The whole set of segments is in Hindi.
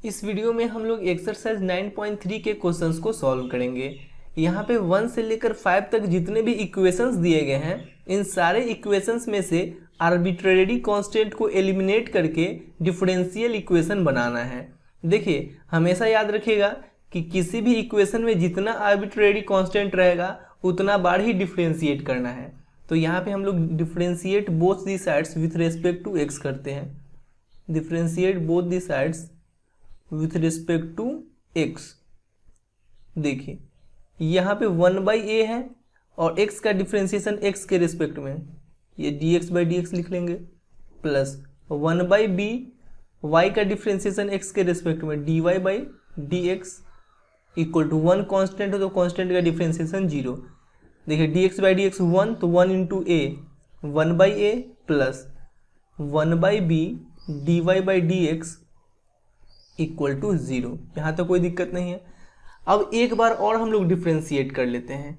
इस वीडियो में हम लोग एक्सरसाइज 9.3 के क्वेश्चंस को सॉल्व करेंगे। यहाँ पे 1 से लेकर 5 तक जितने भी इक्वेशंस दिए गए हैं, इन सारे इक्वेशंस में से आर्बिट्रेरी कांस्टेंट को एलिमिनेट करके डिफरेंशियल इक्वेशन बनाना है। देखिए, हमेशा याद रखिएगा कि किसी भी इक्वेशन में जितना आर्बिट्रेरी कांस्टेंट रहेगा उतना बार ही डिफरेंशिएट करना है। तो यहाँ पे हम लोग differentiate both the sides with respect to X करते हैं। Differentiate both the sides with respect to X. देखिए, यहाँ पे 1/a है और x का डिफरेंशिएशन x के रिस्पेक्ट में, ये dx/dx लिख लेंगे, प्लस 1/b y का डिफरेंशिएशन x के रिस्पेक्ट में dy/dx इक्वल टू 1 कांस्टेंट है तो कांस्टेंट का डिफरेंशिएशन 0। देखिए, dx/dx 1 तो 1 into a 1/a plus 1/b dy/dx equal to 0। यहाँ तो कोई दिक्कत नहीं है। अब एक बार और हम लोग डिफरेंशिएट कर लेते हैं।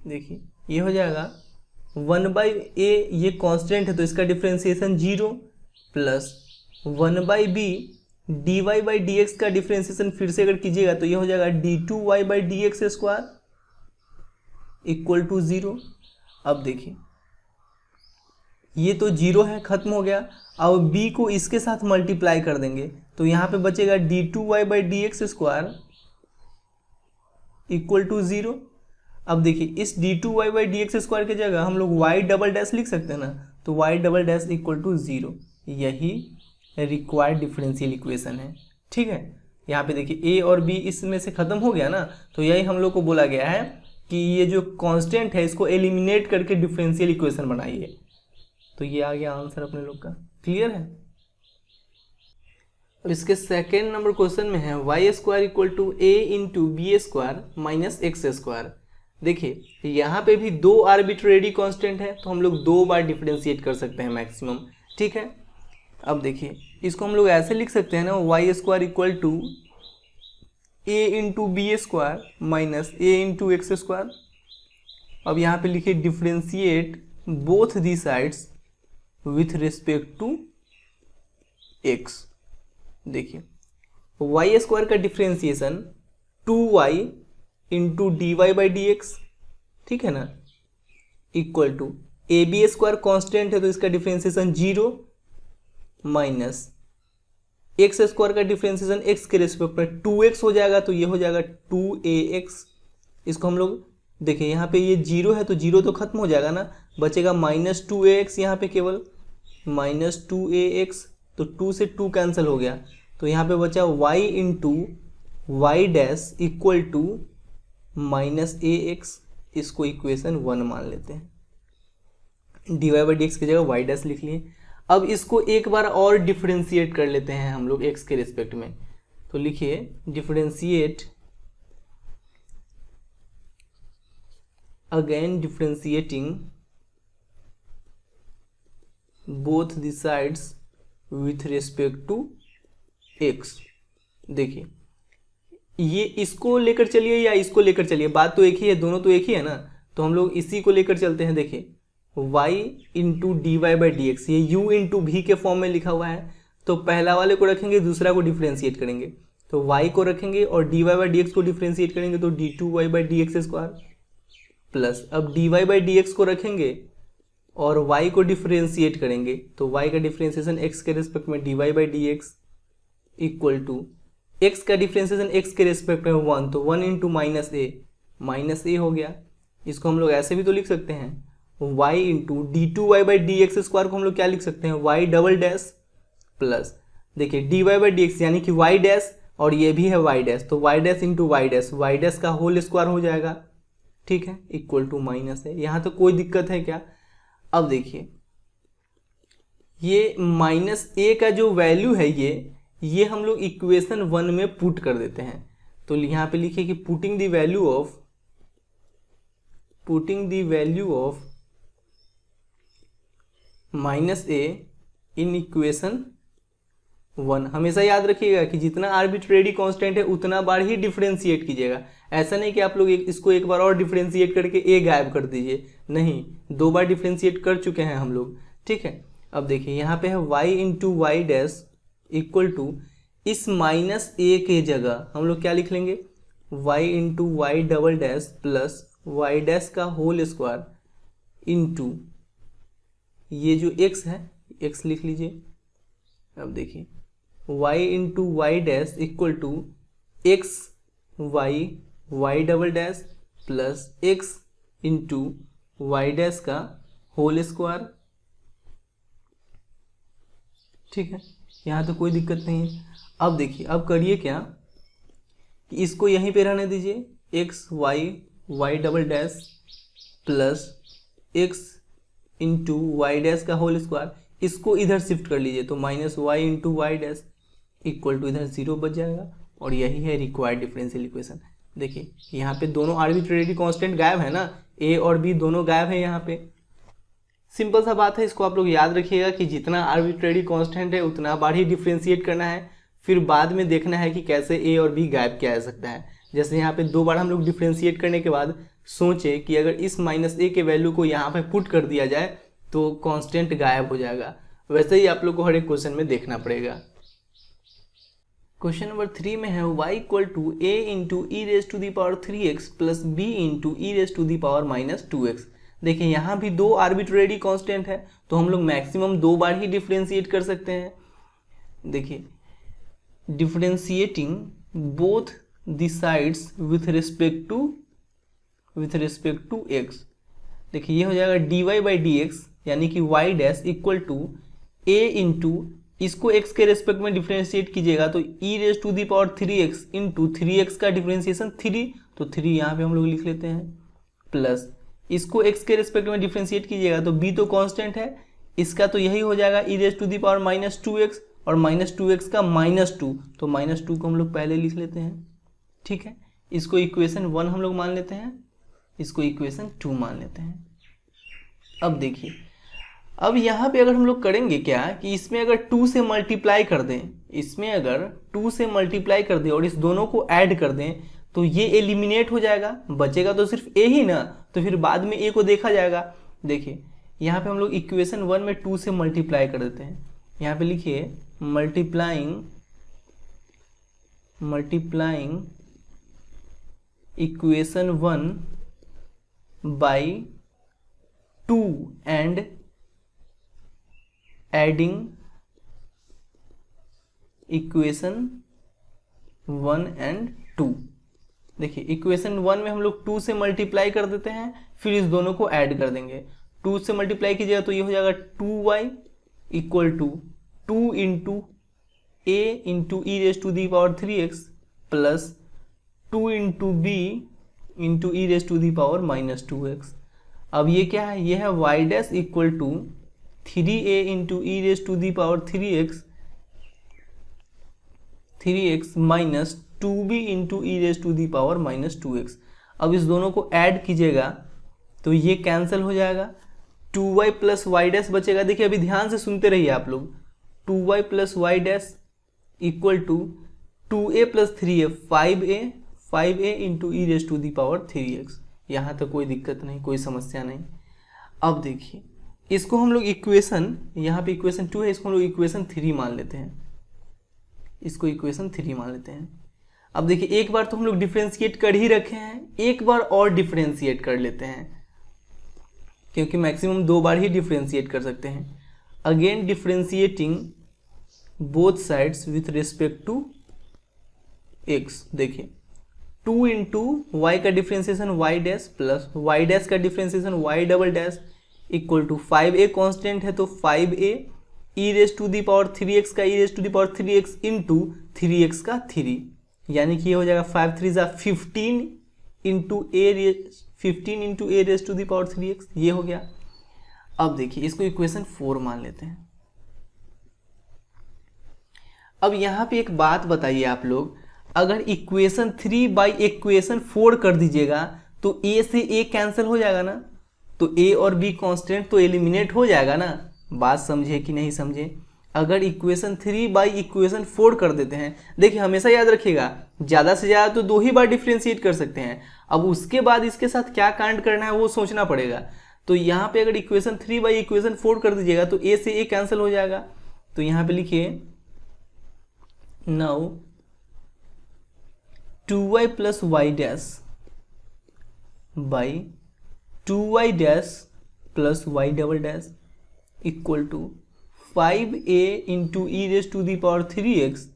देखिए, ये हो जाएगा 1/a, ये कांस्टेंट है तो इसका डिफरेंशिएशन 0 प्लस 1/b dy/dx का डिफरेंशिएशन फिर से अगर कीजिएगा तो ये हो जाएगा d2y/dx स्क्वायर इक्वल टू 0। अब देखिए, ये तो 0 है, खत्म हो गया। अब b को इसके साथ मल्टीप्लाई कर देंगे तो यहाँ पे बचेगा d2y/dx स्क्वायर इक्वल टू 0। अब देखिए, इस d2y/dx स्क्वायर की जगह हम लोग y डबल डैश लिख सकते हैं ना, तो y double dash equal to 0। यही रिक्वायर्ड डिफरेंशियल इक्वेशन है। ठीक है, यहाँ पे देखिए a और b इसमें से खत्म हो गया ना, तो यही हम लोग को बोला गया है कि ये जो कांस्टेंट है इसको एलिमिनेट करके डिफरेंशियल इक्वेशन बनाइए। तो ये आ गया आंसर अपने लोग का। क्लियर है। और इसके सेकेंड नंबर क्वेश्चन में है Y square equal to A into B square minus X square. देखिए, यहाँ पे भी दो आर्बिट्रेरी कांस्टेंट है तो हम लोग 2 बार डिफरेंशिएट कर सकते हैं मैक्सिमम। ठीक है, अब देखिए, इसको हम लोग ऐसे लिख सकते हैं ना, Y square equal to A into B square minus A into X square. अब यहाँ पे लिखिए differentiate both the sides with respect to X. देखिए, वाई स्क्वायर का डिफरेंशिएशन 2y इंटू dy/dx, ठीक है ना, equal to A B square constant है तो इसका डिफरेंशिएशन 0 माइनस एक्स स्क्वायर का डिफरेंशिएशन x के रिस्पेक्ट में 2x हो जाएगा तो ये हो जाएगा 2ax। इसको हम लोग देखिए, यहाँ पे ये 0 है तो 0 तो खत्म हो जाएगा ना, बचेगा -2ax। यहाँ पे केवल -2ax, तो 2 से 2 कैंसिल हो गया तो यहाँ पे बचा y into Y dash equal to -ax। इसको इक्वेशन 1 मान लेते हैं। dy/dx की जगह y डैश लिख लिए। अब इसको एक बार और डिफरेंशिएट कर लेते हैं हम लोग x के रिस्पेक्ट में। तो लिखिए differentiate, again differentiating both the sides with respect to x। देखिए, ये इसको लेकर चलिए या इसको लेकर चलिए, बात तो एक ही है, दोनों तो एक ही है ना, तो हम लोग इसी को लेकर चलते हैं। देखिए, y इंटू dy/dx, ये u इंटू v के फॉर्म में लिखा हुआ है, तो पहला वाले को रखेंगे, दूसरा को डिफरेंशिएट करेंगे। तो y को रखेंगे और dy/dx को डिफरेंशिएट करेंगे तो d2y/dx स्क्वायर प्लस, अब dy/dx को रखेंगे और y को डिफरेंशिएट करेंगे तो y का डिफरेंशिएशन x के रिस्पेक्ट में dy/dx इक्वल टू x का डिफरेंशिएशन x के रिस्पेक्ट में 1 तो 1 इंटू -a हो गया। इसको हम लोग ऐसे भी तो लिख सकते हैं, y इंटू d2y/dx स्क्वायर को हम लोग क्या लिख सकते हैं, y डबल डैश प्लस, देखिए dy/dx यानी कि y डैश और ये भी है y डैश, तो y dash into y dash का होल स्क्वायर हो जाएगा। ठीक है, इक्वल टू -a। यहाँ तो कोई दिक्कत है क्या। अब देखिए, ये -a का जो वैल्यू है ये हम लोग इक्वेशन 1 में पुट कर देते हैं। तो यहाँ पे लिखिए कि putting the value of -a in equation 1। हमेशा याद रखिएगा कि जितना आर्बिट्रेरी कांस्टेंट है उतना बार ही डिफरेंशिएट कीजिएगा। ऐसा नहीं कि आप लोग इसको एक बार और डिफरेंशिएट करके a गायब कर दीजिए, नहीं, 2 बार डिफरेंशिएट कर चुके हैं हम लोग। ठीक है, अब देखिए यहाँ पे है y into Y dash equal to इस माइनस ए के जगह हम लोग क्या लिख लेंगे, Y into Y double dash plus Y dash का होल स्क्वायर इंटू ये जो एक्स है एक्स लिख लीजिए। अब देखिए y into Y dash equal to X Y Y double dash plus X into Y dash का होल स्क्वायर। ठीक है, यहाँ तो कोई दिक्कत नहीं है। अब देखिए अब करिए क्या कि इसको यहीं पे रहने दीजिए, X Y Y double dash plus X into Y dash का होल स्क्वायर, इसको इधर शिफ्ट कर लीजिए तो minus Y into Y dash equal to इधर 0 बच जाएगा और यही है रिक्वायर्ड डिफरेंशियल इक्वेशन। देखिए यहाँ पे दोनों आर्बिट्रेरी कांस्टेंट गायब है ना, ए और बी दोनों गायब है यहाँ पे। सिंपल सा बात है, इसको आप लोग याद रखिएगा कि जितना आर्बिट्रेरी कांस्टेंट है उतना बार ही डिफ्रेंशिएट करना है, फिर बाद में देखना है कि कैसे ए और बी गायब किया जा सकता है। जैसे यहाँ पे 2 बार हम लोग डिफ्रेंशिएट करने के बाद सोचे कि अगर इस माइनस ए के वैल्यू को यहाँ पे पुट कर दिया जाए तो कांस्टेंट गायब हो जाएगा। वैसे ही आप लोग को हर एक क्वेश्चन में देखना पड़ेगा। क्वेश्चन नंबर 3 में है y equal to a into E raise to the power 3x plus B into E raise to the power minus 2x। देखिए यहाँ भी 2 आर्बिट्रेरी कांस्टेंट है तो हम लोग मैक्सिमम 2 बार ही डिफ्रेंशिएट कर सकते हैं। देखिए differentiating both the sides with respect to x। देखिए ये हो जाएगा dy बाई डी एक्स यानी कि y dash equal to a into इसको x के रेस्पेक्ट में डिफ्रेंशिएट कीजिएगा तो e raise to the power 3x into 3x का डिफ्रेंशिएशन 3, तो 3 यहाँ पे हम लोग लिख लेते हैं, प्लस इसको x के रेस्पेक्ट में डिफ्रेंशिएट कीजिएगा तो b तो कांस्टेंट है, इसका तो यही हो जाएगा e raise to the power minus 2x और माइनस 2x का -2, तो -2 को हम लोग पहले लिख लेते हैं। ठीक है, इसको इक्वेशन 1 हम लोग मान लेते हैं, इसको इक्वेशन 2 मान लेते हैं। अब देखिए अब यहाँ पे अगर हम लोग करेंगे क्या कि इसमें अगर 2 से मल्टीप्लाई कर दें, इसमें अगर 2 से मल्टीप्लाई कर दें और इस दोनों को ऐड कर दें तो ये एलिमिनेट हो जाएगा, बचेगा तो सिर्फ ए ही ना, तो फिर बाद में ए को देखा जाएगा। देखिए यहाँ पे हम लोग इक्वेशन 1 में 2 से मल्टीप्लाई कर देते हैं। यहाँ पे लिखिए multiplying equation 1 by 2 and adding equation 1 and 2। देखिए इक्वेशन 1 में हम लोग 2 से मल्टीप्लाई कर देते हैं, फिर इस दोनों को ऐड कर देंगे। 2 से मल्टीप्लाई कीजिएगा तो ये हो जाएगा 2y equal to 2 into a into E raise to the power 3x plus 2 into बी into E raise to the power minus 2x। अब ये क्या है, ये है y dash equal to 3a into E raise to the power 3x minus 2b into E raise to the power minus 2x। अब इस दोनों को ऐड कीजिएगा तो ये कैंसिल हो जाएगा, 2y प्लस वाई डैश बचेगा। देखिए अभी ध्यान से सुनते रहिए आप लोग, 2y plus Y dash equal to 2a plus 3a 5a into E raise to the power 3x। यहाँ तक कोई दिक्कत नहीं, कोई समस्या नहीं। अब देखिए इसको हम लोग इक्वेशन, यहाँ पे इक्वेशन 2 है, इसको हम लोग इक्वेशन 3 मान लेते हैं, इसको इक्वेशन 3 मान लेते हैं। अब देखिए एक बार तो हम लोग डिफ्रेंशिएट कर ही रखे हैं, एक बार और डिफ्रेंशिएट कर लेते हैं क्योंकि मैक्सिमम 2 बार ही डिफ्रेंशिएट कर सकते हैं। Again differentiating both sides with respect to x। देखिए 2 इंटू वाई का differentiation Y dash plus Y dash का differentiation Y double dash equal to 5a constant है तो 5a E raise to the power 3x का E raise to the power 3x into 3x का 3, यानी कि ये हो जाएगा 5 3 जा 15 into A raise to the power 3x, ये हो गया। अब देखिए इसको इक्वेशन 4 मान लेते हैं। अब यहाँ पे एक बात बताइए आप लोग, अगर इक्वेशन 3 बाई इक्वेशन 4 कर दीजिएगा तो a से a कैंसिल हो जाएगा ना, तो a और b कांस्टेंट तो एलिमिनेट हो जाएगा ना। बात समझे कि नहीं समझे? अगर इक्वेशन 3 बाई इक्वेशन 4 कर देते हैं, देखिए हमेशा याद रखिएगा ज़्यादा से ज़्यादा तो 2 ही बार डिफ्रेंशिएट कर सकते हैं। अब उसके बाद इसके साथ क्या कांड करना है वो सोचना पड़ेगा। तो यहाँ पे अगर इक्वेशन 3 बाई इक्वेशन 4 कर दीजिएगा तो a से a कैंसिल हो जाएगा। तो यहाँ पे लिखिए now 2y plus Y dash by 2y dash plus Y double dash equal to 5a into E raise to the power 3x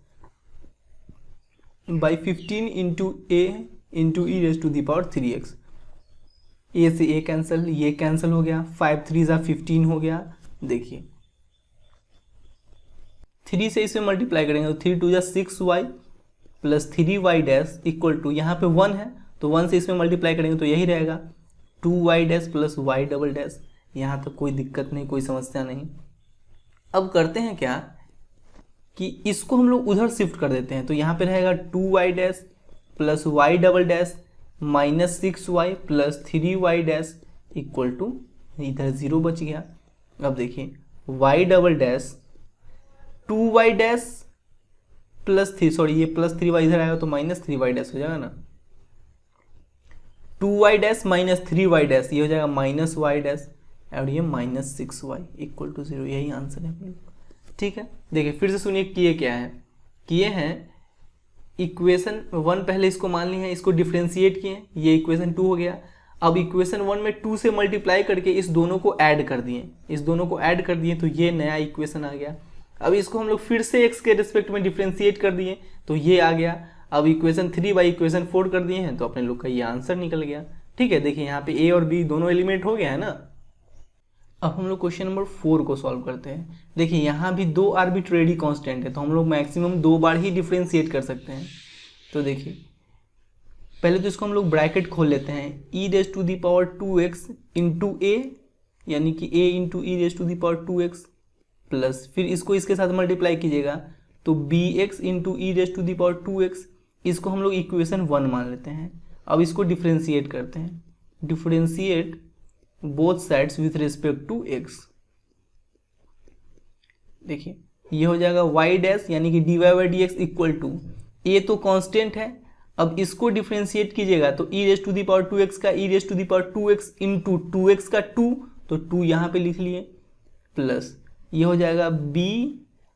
by 15 into A into E raise to the power 3x। A से ए कैंसिल, ये कैंसिल हो गया, 5 3 ज़ा 15 हो गया। देखिए 3 से इसे मल्टीप्लाई करेंगे तो 3 2 ज़ा 6y plus 3y dash equal to, यहाँ पे 1 है तो 1 से इसमें मल्टीप्लाई करेंगे तो यही रहेगा 2y dash plus Y double dash. यहाँ तक कोई दिक्कत नहीं, कोई समस्या नहीं। अब करते हैं क्या कि इसको हम लोग उधर शिफ्ट कर देते हैं, तो यहाँ पे रहेगा 2y dash plus Y double dash minus 6y plus 3y dash equal to, इधर 0 बच गया। अब देखिए y double dash 2y dash plus 3, sorry ये प्लस 3y इधर आएगा तो माइनस 3y डैश हो जाएगा ना, 2y dash minus 3y dash, ये हो जाएगा माइनस y डैश और ये माइनस 6y इक्वल टू 0। यही आंसर है अपने लोग। ठीक है, देखिए फिर से सुनिए किए क्या है। किए हैं इक्वेशन 1 पहले इसको मान लिए हैं, इसको डिफ्रेंशिएट किए, ये इक्वेशन 2 हो गया। अब इक्वेशन 1 में 2 से मल्टीप्लाई करके इस दोनों को ऐड कर दिए, इस दोनों को ऐड कर दिए तो ये नया इक्वेशन आ गया। अब इसको हम लोग फिर से x के रिस्पेक्ट में डिफ्रेंशिएट कर दिए तो ये आ गया। अब इक्वेशन 3 बाई इक्वेशन 4 कर दिए हैं तो अपने लोग का ये आंसर निकल गया। ठीक है, देखिए यहाँ पे a और b दोनों एलिमेंट हो गया है ना। अब हम लोग क्वेश्चन नंबर 4 को सॉल्व करते हैं। देखिए यहाँ भी 2 आर्बिट्रेरी कांस्टेंट है तो हम लोग मैक्सिमम 2 बार ही डिफ्रेंशिएट कर सकते हैं। तो देखिए पहले तो इसको हम लोग ब्रैकेट खोल लेते हैं, e raise to the power 2x into A, यानी कि a into E raise to the power 2x प्लस फिर इसको इसके साथ मल्टीप्लाई कीजिएगा तो bx into E raise to the power 2x, इसको हम लोग इक्वेशन 1 मान लेते हैं। अब इसको डिफ्रेंशिएट करते हैं, differentiate both sides with respect to x। देखिए ये हो जाएगा y डैश यानी कि dy by D X equal to, a तो कांस्टेंट है, अब इसको डिफ्रेंशिएट कीजिएगा तो e raise to the power 2x का e raise to the power 2x into 2x का 2, तो 2 यहाँ पे लिख लिए प्लस ये हो जाएगा b।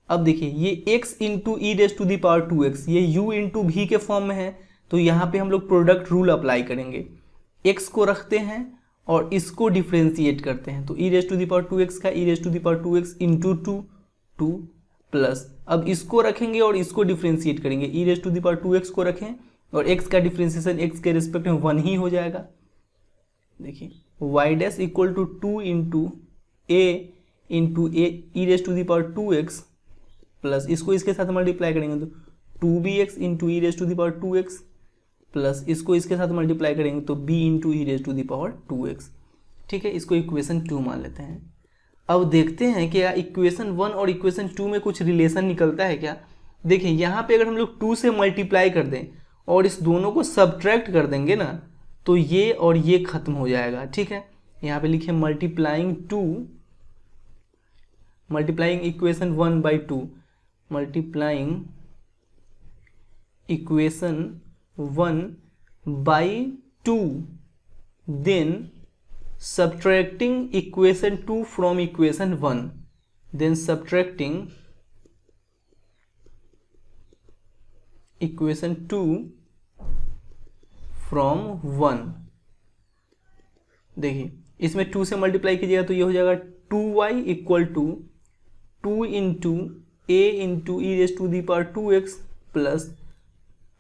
अब देखिए ये x into E raise to the power 2x, ये u इंटू v के फॉर्म में है तो यहाँ पे हम लोग प्रोडक्ट रूल अप्लाई करेंगे, x को रखते हैं और इसको डिफ्रेंशिएट करते हैं तो e raise to the power 2x का e raise to the power 2x into 2 plus अब इसको रखेंगे और इसको डिफ्रेंशिएट करेंगे, e raise to the power 2x को रखें और x का डिफ्रेंशिएशन x के रिस्पेक्ट में 1 ही हो जाएगा। देखिए y dash equal to 2 into a into E raise to the power 2x plus इसको इसके साथ मल्टीप्लाई करेंगे तो 2bx into E raise to the power 2x plus इसको इसके साथ मल्टीप्लाई करेंगे तो b into E raise to the power 2x। ठीक है, इसको इक्वेशन 2 मान लेते हैं। अब देखते हैं कि इक्वेशन 1 और इक्वेशन 2 में कुछ रिलेशन निकलता है क्या। देखिए यहाँ पे अगर हम लोग 2 से मल्टीप्लाई कर दें और इस दोनों को सब्ट्रैक्ट कर देंगे ना तो ये और ये खत्म हो जाएगा। ठीक है, यहाँ पे लिखे multiplying equation 1 by 2, multiplying equation 1 by 2 then subtracting equation 2 from equation 1, then subtracting equation 2 from 1। देखिए इसमें 2 से मल्टीप्लाई कीजिएगा तो ये हो जाएगा 2y equal to 2 into a into E raise to the power 2x plus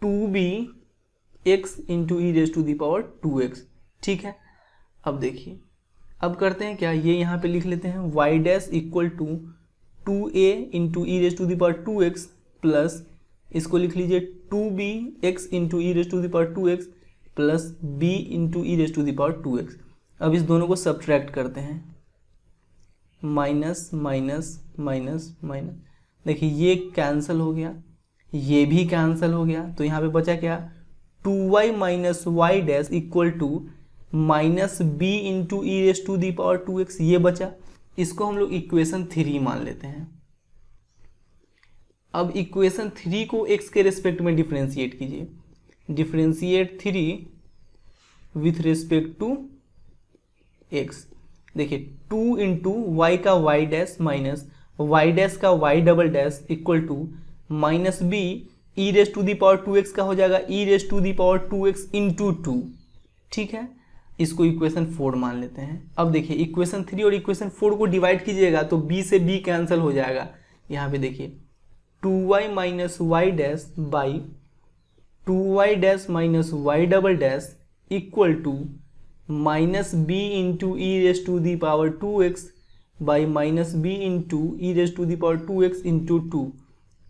2b x into E raise to the power 2x। ठीक है, अब देखिए अब करते हैं क्या, ये यहाँ पे लिख लेते हैं y dash equal to 2a into E raise to the power 2x plus इसको लिख लीजिए 2b x into E raise to the power 2x plus b into E raise to the power 2x। अब इस दोनों को सब्ट्रैक्ट करते हैं, माइनस माइनस माइनस माइनस, देखिए ये कैंसिल हो गया, ये भी कैंसिल हो गया, तो यहाँ पे बचा क्या 2y minus Y dash equal to minus b into E raise to the power 2x, ये बचा। इसको हम लोग इक्वेशन 3 मान लेते हैं। अब इक्वेशन 3 को x के रिस्पेक्ट में डिफरेंशिएट कीजिए, differentiate 3 with respect to x। देखिए 2 इंटू वाई का y dash minus y dash का y double dash equal to minus B E raise to the power 2x का हो जाएगा E raise to the power 2x into 2। ठीक है, इसको इक्वेशन 4 मान लेते हैं। अब देखिए इक्वेशन 3 और इक्वेशन 4 को डिवाइड कीजिएगा तो b से b कैंसिल हो जाएगा। यहाँ पे देखिए 2y minus Y dash by 2y dash minus Y double dash equal to minus B into E raise to the power 2x by minus B into E raise to the power 2x into 2।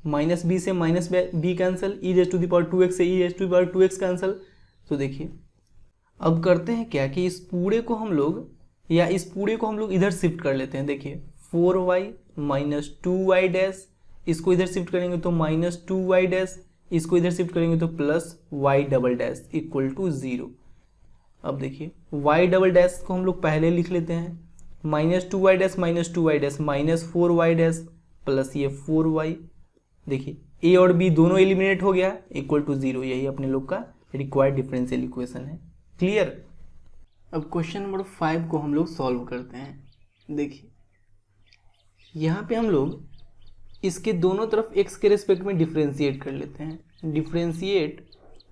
Minus B से minus B cancel, E raise to the power 2x से E raise to the power 2x cancel. तो देखिए अब करते हैं क्या कि इस पूरे को हम लोग इधर शिफ्ट कर लेते हैं। देखिए 4y माइनस 2y डैश, इसको इधर शिफ्ट करेंगे तो माइनस 2y डैश, इसको इधर शिफ्ट करेंगे तो plus y double dash equal to 0। अब देखिए y डबल डैश को हम लोग पहले लिख लेते हैं, minus 2y dash minus 4y dash plus ये 4y। देखिए a और b दोनों एलिमिनेट हो गया इक्वल टू 0। यही अपने लोग का रिक्वायर्ड डिफरेंशियल इक्वेशन है। क्लियर। अब क्वेश्चन नंबर 5 को हम लोग सॉल्व करते हैं। देखिए यहाँ पे हम लोग इसके दोनों तरफ x के रेस्पेक्ट में डिफ्रेंशिएट कर लेते हैं। Differentiate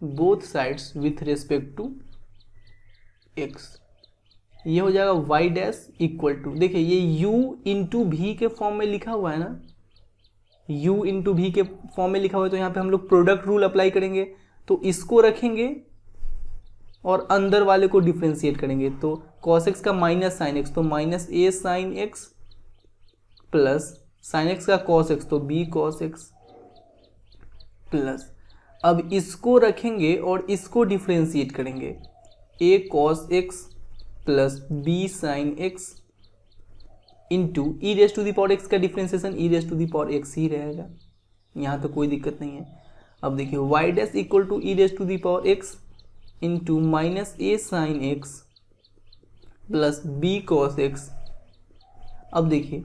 both sides with respect to x। ये हो जाएगा y डैश इक्वल टू, देखिए ये u इंटू भी के फॉर्म में लिखा हुआ है ना, u इंटू भी के फॉर्म में लिखा हुआ है, तो यहाँ पे हम लोग प्रोडक्ट रूल अप्लाई करेंगे। तो इसको रखेंगे और अंदर वाले को डिफ्रेंशिएट करेंगे। तो cos x का माइनस साइन x तो minus a sine x plus sine x का cos x तो b cos x प्लस, अब इसको रखेंगे और इसको डिफ्रेंशिएट करेंगे, a cos x plus b sine x into E raise to the power x का differentiation E raise to the power x ही रहेगा। यहाँ तो कोई दिक्कत नहीं है। अब देखिए y dash equal to e raise to the power x into minus a sine x plus b cos x। अब देखिए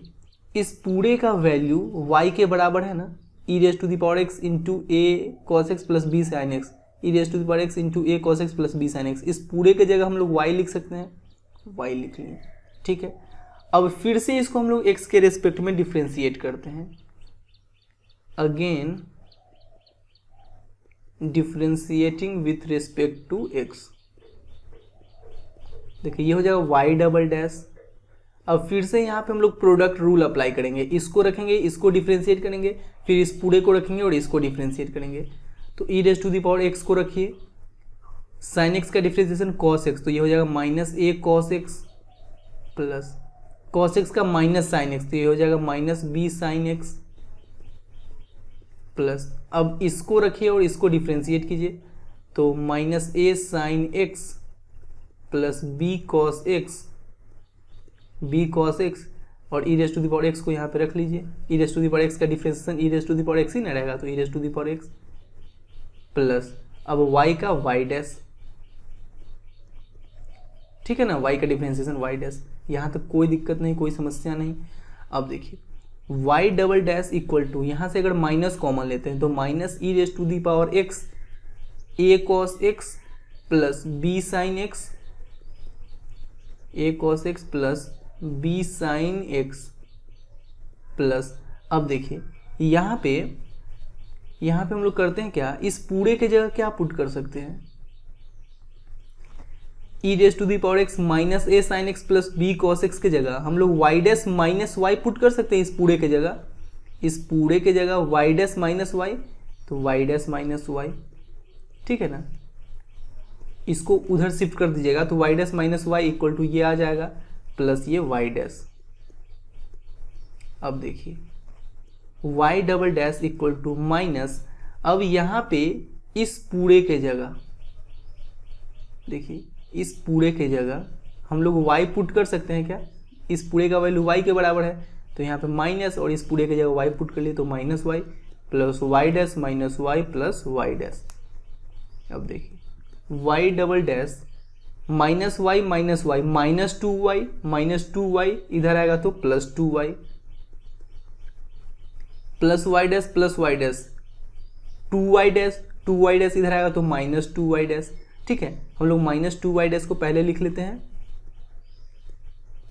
इस पूरे का वैल्यू y के बराबर है ना, E raise to the power x into a cos x plus b sine x, E raise to the power x into a cos x plus b sine x। इस पूरे के जगह हम लोग y लिख सकते हैं, y लिख लिए। ठीक है, अब फिर से इसको हम लोग x के रेस्पेक्ट में डिफ्रेंशिएट करते हैं। Again differentiating with respect to x। देखिए ये हो जाएगा y डबल डैश। अब फिर से यहाँ पे हम लोग प्रोडक्ट रूल अप्लाई करेंगे, इसको रखेंगे, इसको डिफ्रेंशिएट करेंगे, फिर इस पूरे को रखेंगे और इसको डिफ्रेंशिएट करेंगे। तो E raise to the power x को रखिए, साइन x का डिफ्रेंशिएशन cos x तो ये हो जाएगा minus a cos x plus cos x का माइनस साइन x तो ये हो जाएगा minus b sine x plus, अब इसको रखिए और इसको डिफ्रेंशिएट कीजिए तो minus a sine x plus b cos x और E raise to the power x को यहाँ पे रख लीजिए। ई raise to the power x का differentiation E raise to the power x ही ना रहेगा, तो E raise to the power x plus अब y का y डैश। ठीक है ना, y का डिफ्रेंशिएशन y डैश। यहाँ तक कोई दिक्कत नहीं, कोई समस्या नहीं। अब देखिए y double dash equal to, यहाँ से अगर माइनस कॉमन लेते हैं तो minus e raise to the power x a cos x plus b sine x, a cos x plus b sine x plus, अब देखिए यहाँ पे हम लोग करते हैं क्या, इस पूरे के जगह क्या पुट कर सकते हैं, E raise to the power x माइनस a sine x plus b cos x के जगह हम लोग y dash minus y put कर सकते हैं। इस पूरे के जगह y डैश माइनस y तो y डैश माइनस y। ठीक है ना, इसको उधर शिफ्ट कर दीजिएगा तो y dash minus y equal to ये आ जाएगा प्लस ये y डैश। अब देखिए y double dash equal to minus, अब यहाँ पे इस पूरे के जगह, देखिए इस पूरे के जगह हम लोग y पुट कर सकते हैं क्या, इस पूरे का वैल्यू y के बराबर है तो यहाँ पे माइनस, और इस पूरे के जगह y पुट कर लिए तो minus y plus y dash minus y plus y dash. अब देखिए y double dash minus y minus y minus 2y इधर आएगा तो plus 2y plus y dash 2y dash इधर आएगा तो माइनस 2y डैश। ठीक है, हम लोग माइनस 2y डैश को पहले लिख लेते हैं,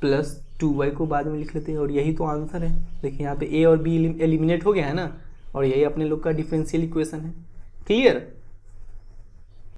प्लस 2y को बाद में लिख लेते हैं, और यही तो आंसर है। देखिए यहाँ पे a और b एलिमिनेट हो गया है ना, और यही अपने लोग का डिफरेंशियल इक्वेशन है। क्लियर।